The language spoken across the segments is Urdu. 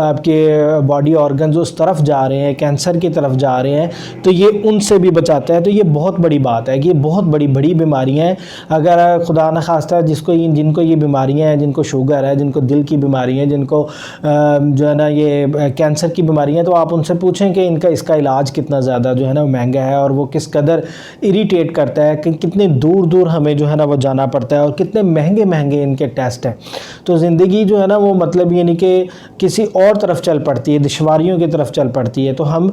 آپ کے باڈی آرگنز اس طرف جا رہے ہیں، کینسر کی طرف جا رہے ہیں، تو یہ ان سے بھی بچاتا ہے۔ تو یہ بہت بڑی بات ہے کہ یہ بہت بڑی بیماریاں ہیں۔ اگر خدا نخواستہ جن کو یہ بیماریاں ہیں، جن کو شوگر ہے، جن کو دل کی بیماری ہیں، جن کو جو ہے نا یہ کینسر کی بیماریاں، تو آپ ان سے پوچھیں کہ اس کا علاج کتنا زیادہ جو ہے نا مہنگا ہے، اور وہ کس قدر اریٹیٹ کرتا ہے، کہ کتنے دور ہمیں جو ہے نا وہ جانا پڑتا ہے، اور کتنے مہنگے ان کے ٹیسٹ ہیں۔ تو زندگی جو ہے نا وہ مطلب یہ نہیں کہ کسی اور طرف چل پڑتی ہے، دشواریوں کی طرف چل پڑتی ہے۔ تو ہم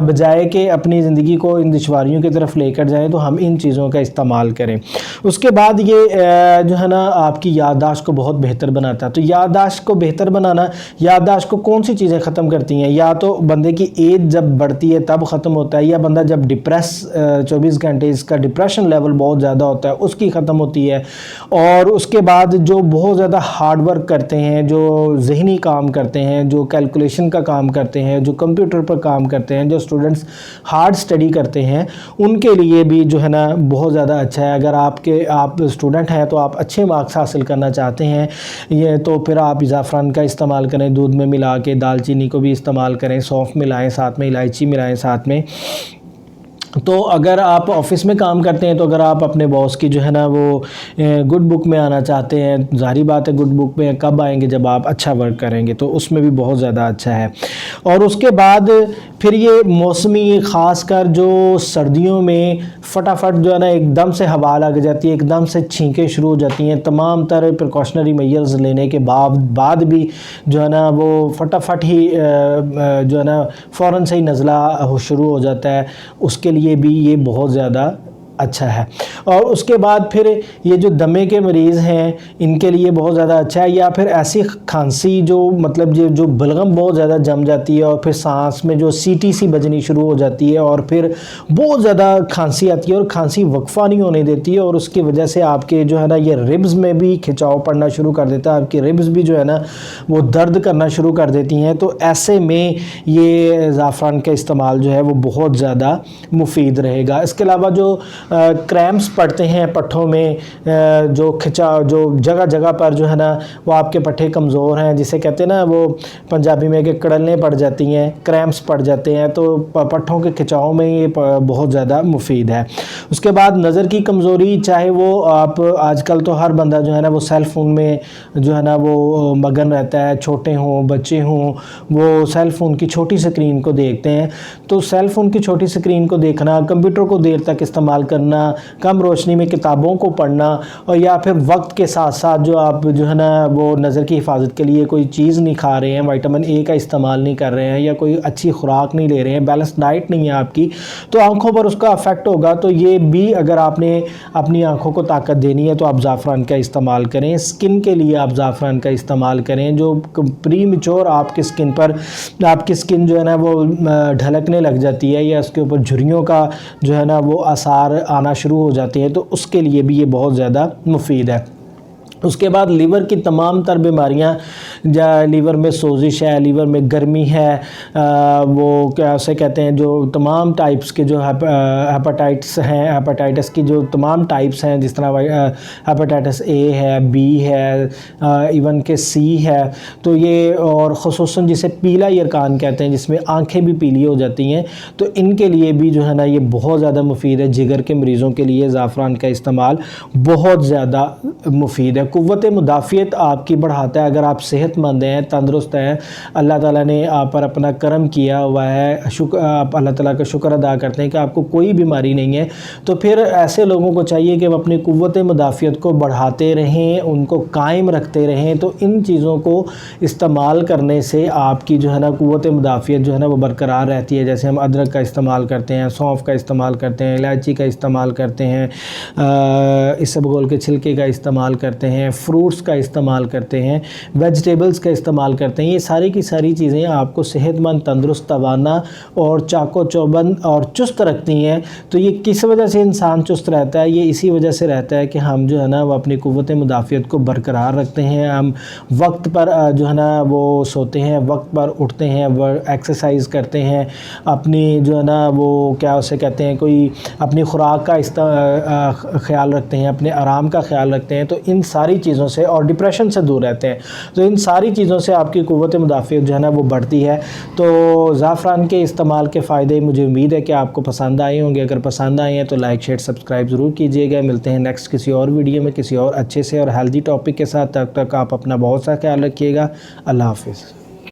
بجائے کہ اپنی زندگی کو ان دشواریوں کی طرف لے کر جائیں، تو ہم ان چیزوں کا استعمال کریں۔ اس کے بعد یہ جو ہے نا آپ کی یادداشت کو بہت بہتر بناتا ہے۔ تو یادداشت کو بہتر بنانا، یادداشت کو کون سی چیزیں ختم کرتی ہیں؟ یا تو بندے کی ایج جب بڑھتی ہے تب ختم ہوتا ہے، یا بندہ جب 24 گھنٹے اس کا ڈپریشن لیول بہت زیادہ ہوتا ہے اس کی ختم ہوتی ہے۔ اور اس کے بعد جو بہت زیادہ ہارڈ ورک کرتے ہیں، جو ذہنی کام کرتے ہیں، جو کیلکولیشن کا کام کرتے ہیں، جو کمپیوٹر پر کام کرتے ہیں، جو اسٹوڈنٹس ہارڈ اسٹڈی کرتے ہیں، ان کے لیے بھی جو ہے نا بہت زیادہ اچھا ہے۔ اگر آپ اسٹوڈنٹ ہیں تو آپ اچھے مارکس حاصل کرنا چاہتے ہیں، یہ تو پھر آپ زعفران کا استعمال کریں، دودھ میں ملا کے، دال چینی کو بھی استعمال کریں، سونف ملائیں ساتھ میں، الائچی ملائیں ساتھ میں۔ تو اگر آپ آفس میں کام کرتے ہیں، تو اگر آپ اپنے باس کی جو ہے نا وہ گڈ بک میں آنا چاہتے ہیں، ظاہری بات ہے گڈ بک میں کب آئیں گے؟ جب آپ اچھا ورک کریں گے، تو اس میں بھی بہت زیادہ اچھا ہے۔ اور اس کے بعد پھر یہ موسمی، خاص کر جو سردیوں میں فٹافٹ جو ہے نا ایک دم سے ہوا لگ جاتی ہے، ایک دم سے چھینکیں شروع ہو جاتی ہیں، تمام تر پریکاشنری میئرز لینے کے بعد بھی جو ہے نا وہ فٹافٹ ہی جو ہے نا فوراً سے ہی نزلہ شروع ہو جاتا ہے، اس کے لیے بھی یہ بہت زیادہ اچھا ہے۔ اور اس کے بعد پھر یہ جو دمے کے مریض ہیں ان کے لیے بہت زیادہ اچھا ہے، یا پھر ایسی کھانسی جو مطلب جو بلغم بہت زیادہ جم جاتی ہے، اور پھر سانس میں جو سیٹی سی بجنی شروع ہو جاتی ہے، اور پھر بہت زیادہ کھانسی آتی ہے، اور کھانسی وقفہ نہیں ہونے دیتی ہے، اور اس کی وجہ سے آپ کے جو ہے نا یہ ربز میں بھی کھچاؤ پڑنا شروع کر دیتا ہے، آپ کی ربز بھی جو ہے نا وہ درد کرنا شروع کر دیتی ہیں۔ تو ایسے میں یہ زعفران کا استعمال جو ہے وہ بہت زیادہ مفید رہے گا۔ اس کے علاوہ جو کریمپس پڑتے ہیں پٹھوں میں، جو جگہ جگہ پر جو ہے نا وہ آپ کے پٹھے کمزور ہیں، جسے کہتے ہیں نا وہ پنجابی میں کہ کڑلیں پڑ جاتی ہیں، کریمپس پڑ جاتے ہیں، تو پٹھوں کے کھچاؤ میں یہ بہت زیادہ مفید ہے۔ اس کے بعد نظر کی کمزوری، چاہے وہ آپ آج کل تو ہر بندہ جو ہے نا وہ سیل فون میں جو ہے نا وہ مگن رہتا ہے، چھوٹے ہوں بچے ہوں، وہ سیل فون کی چھوٹی سکرین کو دیکھتے ہیں۔ تو سیل فون کی چھوٹی سکرین کو دیکھنا، کمپیوٹر کو دیر تک استعمال کرنا، کم روشنی میں کتابوں کو پڑھنا، اور یا پھر وقت کے ساتھ ساتھ جو آپ جو ہے نا وہ نظر کی حفاظت کے لیے کوئی چیز نہیں کھا رہے ہیں، وائٹامن اے کا استعمال نہیں کر رہے ہیں، یا کوئی اچھی خوراک نہیں لے رہے ہیں، بیلنس ڈائٹ نہیں ہے آپ کی، تو آنکھوں پر اس کا افیکٹ ہوگا۔ تو یہ بھی اگر آپ نے اپنی آنکھوں کو طاقت دینی ہے تو آپ زعفران کا استعمال کریں۔ اسکن کے لیے آپ زعفران کا استعمال کریں، جو پری میچور آپ کی اسکن پر، آپ کی اسکن جو ہے نا وہ ڈھلکنے لگ جاتی ہے، یا اس کے اوپر جھریوں کا جو ہے نا وہ آثار آنا شروع ہو جاتے ہیں، تو اس کے لیے بھی یہ بہت زیادہ مفید ہے۔ اس کے بعد لیور کی تمام تر بیماریاں، لیور میں سوزش ہے، لیور میں گرمی ہے، وہ کیا اسے کہتے ہیں، جو تمام ٹائپس کے جو ہیپاٹائٹس ہیں، ہیپاٹائٹس کی جو تمام ٹائپس ہیں، جس طرح ہیپاٹائٹس اے ہے، بی ہے، ایون کہ سی ہے، تو یہ، اور خصوصاً جسے پیلا یرکان کہتے ہیں، جس میں آنکھیں بھی پیلی ہو جاتی ہیں، تو ان کے لیے بھی جو ہے نا یہ بہت زیادہ مفید ہے۔ جگر کے مریضوں کے لیے زعفران کا استعمال بہت زیادہ مفید ہے۔ قوت مدافعت آپ کی بڑھاتا ہے۔ اگر آپ صحت مند ہیں، تندرست ہیں، اللہ تعالیٰ نے آپ پر اپنا کرم کیا ہوا ہے، آپ اللہ تعالیٰ کا شکر ادا کرتے ہیں کہ آپ کو کوئی بیماری نہیں ہے، تو پھر ایسے لوگوں کو چاہیے کہ وہ اپنی قوت مدافعت کو بڑھاتے رہیں، ان کو قائم رکھتے رہیں۔ تو ان چیزوں کو استعمال کرنے سے آپ کی جو ہے نا قوت مدافعت جو ہے نا وہ برقرار رہتی ہے۔ جیسے ہم ادرک کا استعمال کرتے ہیں، سونف کا استعمال کرتے ہیں، الائچی کا استعمال کرتے ہیں، اسبگول کے چھلکے کا استعمال کرتے ہیں، فروٹس کا استعمال کرتے ہیں، ویجیٹیبلز کا استعمال کرتے ہیں۔ یہ ساری کی ساری چیزیں آپ کو صحت مند، تندرست، توانا اور چاق و چوبند اور چست رکھتی ہیں۔ تو یہ کس وجہ سے انسان چست رہتا ہے؟ یہ اسی وجہ سے رہتا ہے کہ ہم جو ہے نا وہ اپنی قوت مدافعت کو برقرار رکھتے ہیں، ہم وقت پر جو ہے نا وہ سوتے ہیں، وقت پر اٹھتے ہیں، ایکسرسائز کرتے ہیں، اپنی جو ہے نا وہ کیا اسے کہتے ہیں، کوئی اپنی خوراک کا خیال رکھتے ہیں، اپنے آرام کا خیال رکھتے ہیں۔ تو ان ساری ساری چیزوں سے اور ڈپریشن سے دور رہتے ہیں. تو ان ساری چیزوں سے آپ کی قوت مدافعت جو ہے نا وہ بڑھتی ہے. تو زعفران کے استعمال کے فائدے مجھے امید ہے کہ آپ کو پسند آئے ہوں گے. اگر پسند آئے ہیں تو لائک شیئر سبسکرائب ضرور کیجیے گا. ملتے ہیں نیکسٹ کسی اور ویڈیو میں کسی اور اچھے سے اور ہیلدی ٹاپک کے ساتھ. تب تک آپ اپنا بہت سا خیال رکھیے گا. اللہ حافظ.